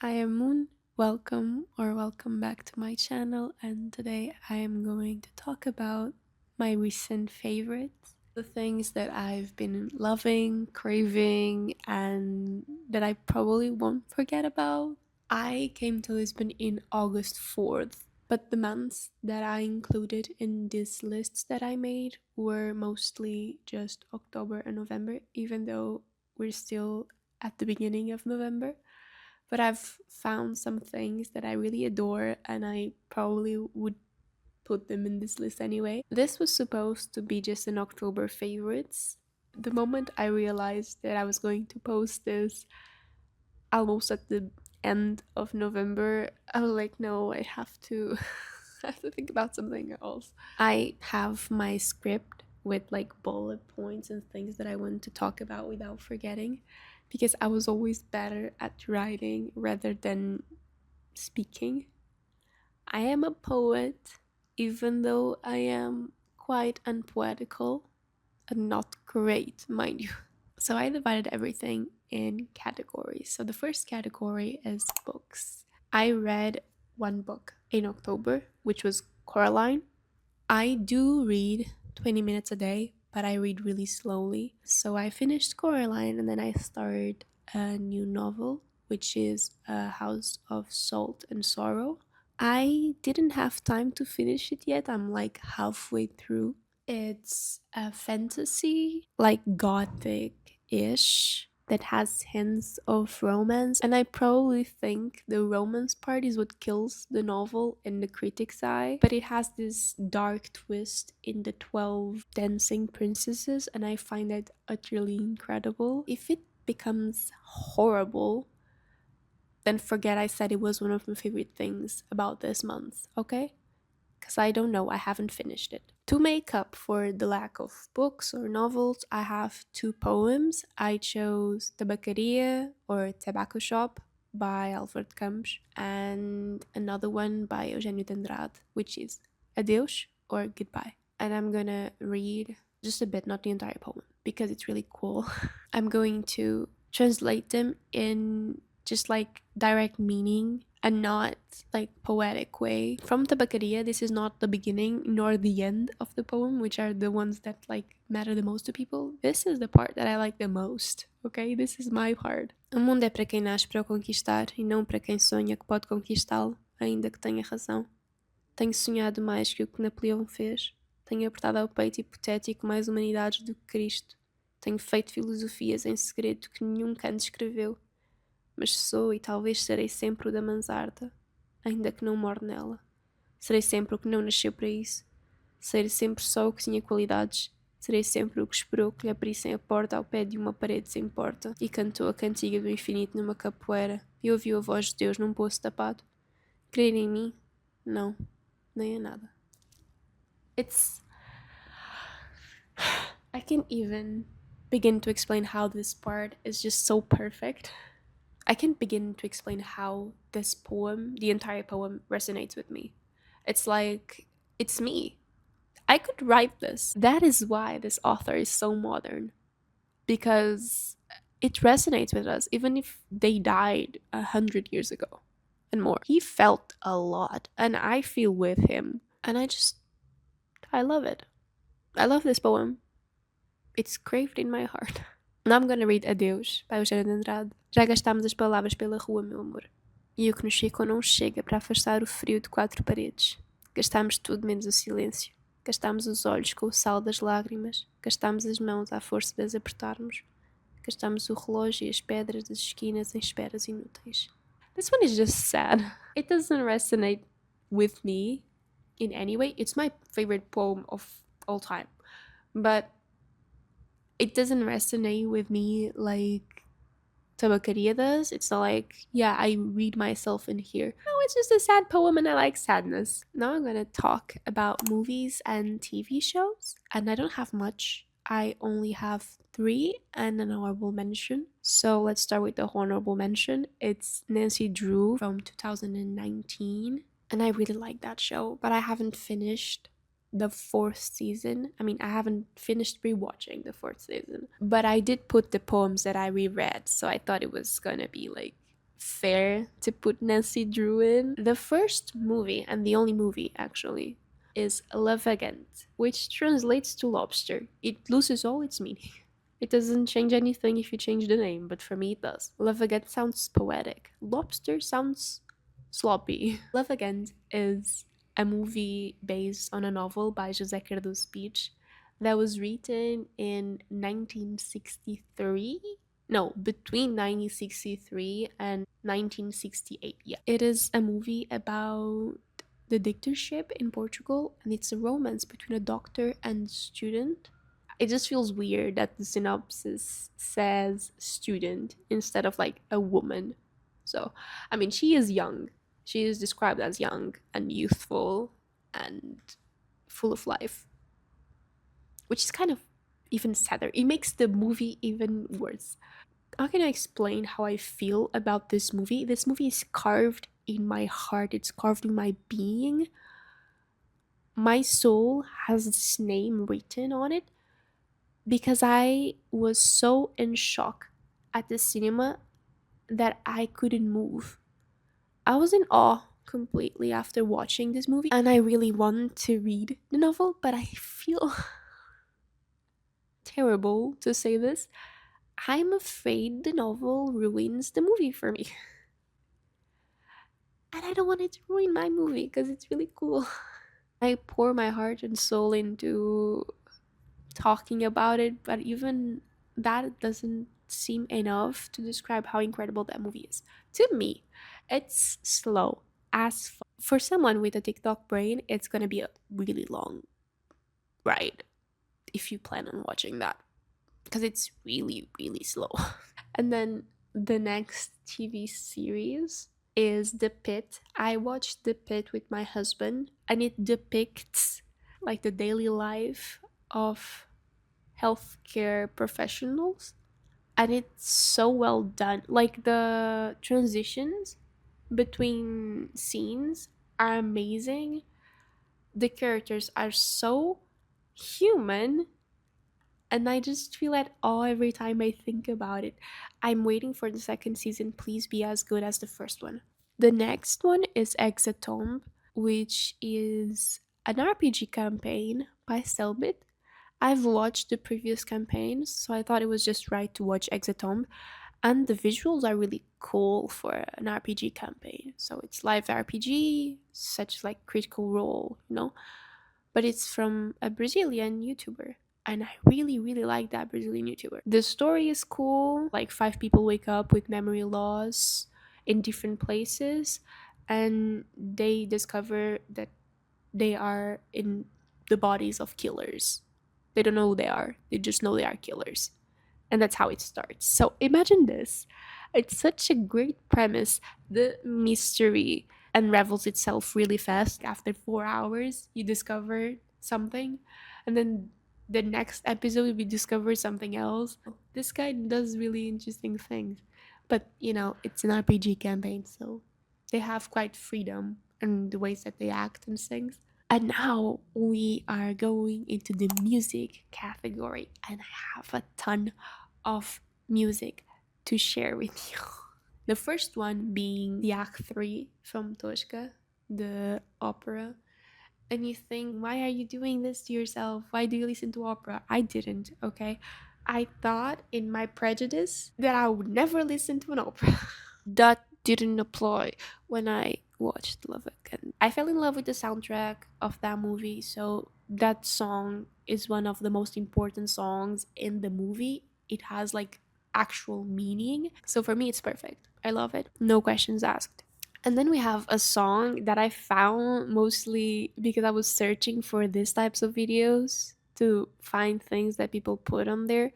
I am Moon. Welcome back to my channel, and today I am going to talk about my recent favorites, the things that I've been loving, craving, and that I probably won't forget about. I came to Lisbon in August 4th, but the months that I included in these lists that I made were mostly just October and November, even though we're still at the beginning of November. But I've found some things that I really adore, and I probably would put them in this list anyway. This was supposed to be just an October favorites. The moment I realized that I was going to post this almost at the end of November, I was like, no, I have to I have to think about something else. I have my script with like bullet points and things that I want to talk about without forgetting, because I was always better at writing rather than speaking. I am a poet, even though I am quite unpoetical and not great, mind you. So I divided everything in categories. So the first category is books. I read one book in October, which was Coraline. I do read 20 minutes a day, but I read really slowly. So I finished Coraline and then I started a new novel, which is A House of Salt and Sorrow. I didn't have time to finish it yet. I'm like halfway through. It's a fantasy, like gothic ish, that has hints of romance. And I probably think the romance part is what kills the novel in the critic's eye. But it has this dark twist in the 12 dancing princesses, and I find that utterly incredible. If it becomes horrible, then forget I said it was one of my favorite things about this month, okay? Because I don't know, I haven't finished it. To make up for the lack of books or novels, I have two poems. I chose Tabacaria or Tobacco Shop by Alfred Campos and another one by Eugênio de Andrade, which is Adeus or Goodbye. And I'm gonna read just a bit, not the entire poem, because it's really cool. I'm going to translate them in just like direct meaning and not like poetic way. From Tabacaria, this is not the beginning nor the end of the poem, which are the ones that like matter the most to people. This is the part that I like the most, okay? This is my part. O mundo é para quem nasce para o conquistar e não para quem sonha que pode conquistá-lo, ainda que tenha razão. Tenho sonhado mais que o que Napoleão fez. Tenho apertado ao peito hipotético mais humanidades do que Cristo. Tenho feito filosofias em segredo que nenhum canto escreveu. Mas sou e talvez serei sempre o da mansarda, ainda que não more nela. Serei sempre o que não nasceu para isso. Serei sempre só o que tinha qualidades. Serei sempre o que esperou que lhe abrissem a porta ao pé de uma parede sem porta e cantou a cantiga do infinito numa capoeira e ouviu a voz de Deus num poço tapado. Crer em mim? Não, nem a nada. It's... I can't even begin to explain how this part is just so perfect. I can't begin to explain how this poem, the entire poem, resonates with me. It's like, it's me. I could write this. That is why this author is so modern, because it resonates with us, even if they died 100 years ago and more. He felt a lot, and I feel with him. And I love it. I love this poem. It's craved in my heart. Now I'm gonna read Adeus, by Eugênio de Andrade. Já gastámos as palavras pela rua, meu amor. E o que nos ficou não chega para afastar o frio de quatro paredes. Gastámos tudo menos o silêncio. Gastámos os olhos com o sal das lágrimas. Gastámos as mãos à força de as apertarmos. Gastámos o relógio e as pedras das esquinas em esperas inúteis. This one is just sad. It doesn't resonate with me in any way. It's my favorite poem of all time. But it doesn't resonate with me like Tabacaria does. It's not like, yeah, I read myself in here. No, it's just a sad poem and I like sadness. Now I'm gonna talk about movies and TV shows. And I don't have much. I only have 3 and an honorable mention. So let's start with the honorable mention. It's Nancy Drew from 2019. And I really like that show, but I haven't finished the 4th season. I mean, I haven't finished rewatching the 4th season, but I did put the poems that I reread, so I thought it was gonna be like fair to put Nancy Drew in. The first movie, and the only movie actually, is Love Again, which translates to lobster. It loses all its meaning. It doesn't change anything if you change the name, but for me it does. Love Again sounds poetic. Lobster sounds sloppy. Love Again is a movie based on a novel by José Cardoso Pires that was written in 1963. No, between 1963 and 1968. Yeah. It is a movie about the dictatorship in Portugal, and it's a romance between a doctor and student. It just feels weird that the synopsis says student instead of like a woman. So, I mean, she is young. She is described as young and youthful and full of life, which is kind of even sadder. It makes the movie even worse. How can I explain how I feel about this movie? This movie is carved in my heart, it's carved in my being. My soul has this name written on it because I was so in shock at the cinema that I couldn't move. I was in awe completely after watching this movie, and I really want to read the novel, but I feel terrible to say this. I'm afraid the novel ruins the movie for me. And I don't want it to ruin my movie because it's really cool. I pour my heart and soul into talking about it, but even that doesn't seem enough to describe how incredible that movie is. To me, it's slow as fuck. For someone with a TikTok brain, it's gonna be a really long ride if you plan on watching that because it's really, really slow. And then the next TV series is The Pit. I watched The Pit with my husband, and it depicts like the daily life of healthcare professionals, and it's so well done. Like the transitions between scenes are amazing. The characters are so human, and I just feel at awe every time I think about it. I'm waiting for the second season. Please be as good as the first one. The next one is Exatomb, which is an RPG campaign by Selbit. I've watched the previous campaigns, so I thought it was just right to watch Exatomb. And the visuals are really cool for an RPG campaign. So it's live RPG, such like Critical Role, you know? But it's from a Brazilian YouTuber. And I really, really like that Brazilian YouTuber. The story is cool. Like, five people wake up with memory loss in different places, and they discover that they are in the bodies of killers. They don't know who they are, they just know they are killers. And that's how it starts. So imagine this. It's such a great premise. The mystery unravels itself really fast. After 4 hours, you discover something, and then the next episode, we discover something else. This guy does really interesting things. But, it's an RPG campaign, so they have quite freedom in the ways that they act and things. And now we are going into the music category, and I have a ton of music to share with you. The first one being the Act 3 from Tosca, the opera. And you think, why are you doing this to yourself? Why do you listen to opera? I didn't, okay? I thought in my prejudice that I would never listen to an opera. That didn't apply when I watched Love Again. I fell in love with the soundtrack of that movie, so that song is one of the most important songs in the movie. It has like actual meaning. So for me, it's perfect. I love it. No questions asked. And then we have a song that I found mostly because I was searching for these types of videos to find things that people put on there,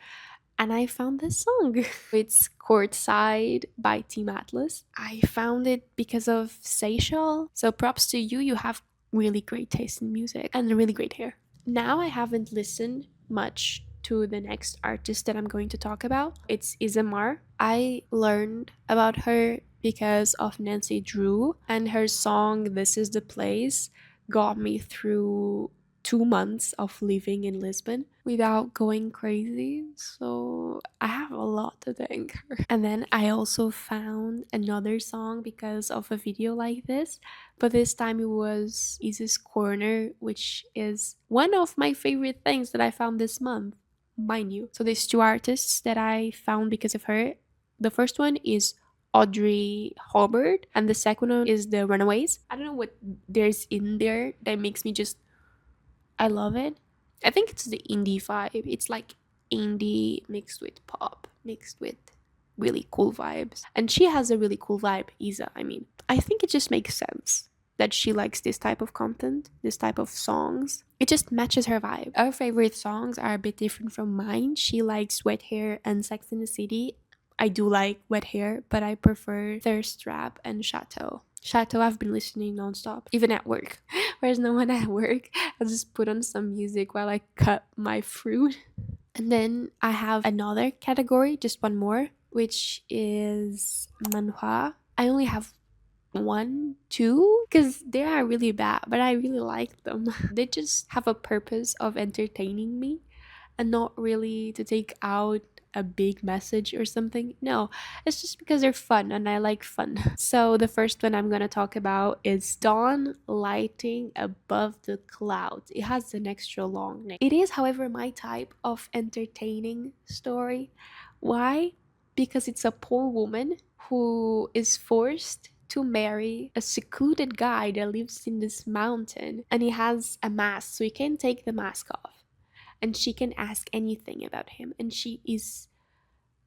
and I found this song. It's Courtside by Team Atlas. I found it because of Seychelles. So props to you. You have really great taste in music and really great hair. Now I haven't listened much to the next artist that I'm going to talk about. It's Isamar. I learned about her because of Nancy Drew, and her song This Is the Place got me through 2 months of living in Lisbon without going crazy. So I have a lot to thank her. And then I also found another song because of a video like this, but this time it was Isis Corner, which is one of my favorite things that I found this month, mind you. So there's two artists that I found because of her. The first one is Audrey Hobart, and the second one is the Runaways. I don't know what there's in there that makes me just, I love it. I think it's the indie vibe. It's like indie mixed with pop, mixed with really cool vibes. And she has a really cool vibe, Isa. I mean, I think it just makes sense that she likes this type of content, this type of songs. It just matches her vibe. Our favorite songs are a bit different from mine. She likes Wet Hair and Sex in the City. I do like Wet Hair, but I prefer Thirst Trap and Chateau. Chateau I've been listening nonstop, even at work. Where's no one at work? I'll just put on some music while I cut my fruit. And then I have another category, just one more, which is manhwa. I only have one, two, because they are really bad, but I really like them. They just have a purpose of entertaining me and not really to take out a big message or something. No, it's just because they're fun and I like fun. So the first one I'm gonna talk about is Dawn Lighting Above the Clouds. It has an extra long name. It is, however, my type of entertaining story. Why? Because it's a poor woman who is forced to marry a secluded guy that lives in this mountain, and he has a mask, so he can't take the mask off, and she can ask anything about him, and she is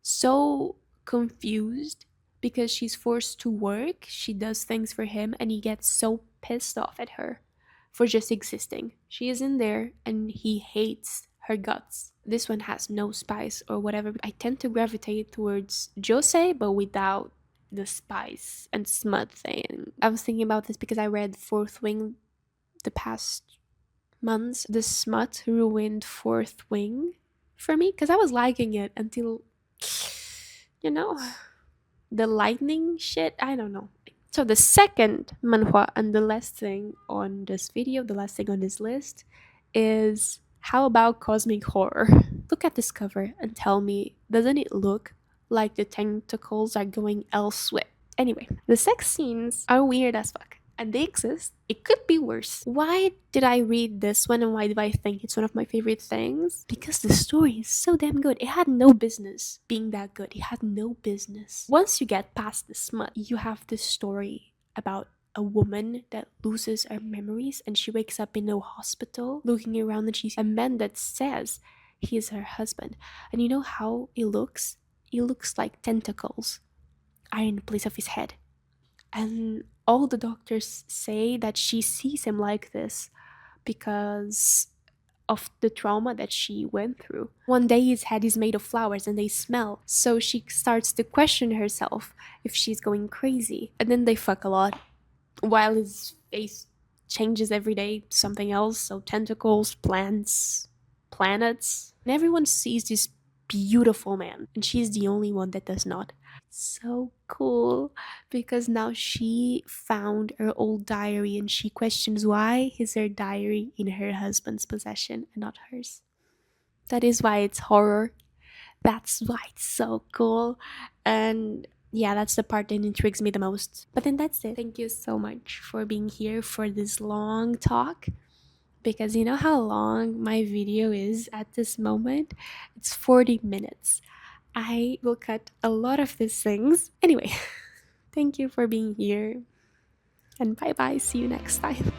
so confused because she's forced to work. She does things for him and he gets so pissed off at her for just existing. She is in there and he hates her guts. This one has no spice or whatever. I tend to gravitate towards Jose, but without the spice and smut thing. I was thinking about this because I read Fourth Wing the past months. The smut ruined Fourth Wing for me because I was liking it until, you know, the lightning shit. I don't know. So the second manhwa and the last thing on this video, the last thing on this list, is How About Cosmic Horror. Look at this cover and tell me, doesn't it look like the tentacles are going elsewhere? Anyway, the sex scenes are weird as fuck, and they exist. It could be worse. Why did I read this one and why do I think it's one of my favorite things? Because the story is so damn good. It had no business being that good. It had no business. Once you get past the smut, you have this story about a woman that loses her memories and she wakes up in a hospital looking around and she's a man that says he is her husband. And you know how it looks? It looks like tentacles are in the place of his head. And all the doctors say that she sees him like this because of the trauma that she went through. One day his head is made of flowers and they smell. So she starts to question herself if she's going crazy. And then they fuck a lot while his face changes every day, something else. So tentacles, plants, planets. And everyone sees this beautiful man and she's the only one that does not. So cool because now she found her old diary and she questions why is her diary in her husband's possession and not hers. That is why it's horror. That's why it's so cool. And yeah, that's the part that intrigues me the most. But then that's it. Thank you so much for being here for this long talk. Because you know how long my video is at this moment? It's 40 minutes. I will cut a lot of these things. Anyway, thank you for being here. And bye bye. See you next time.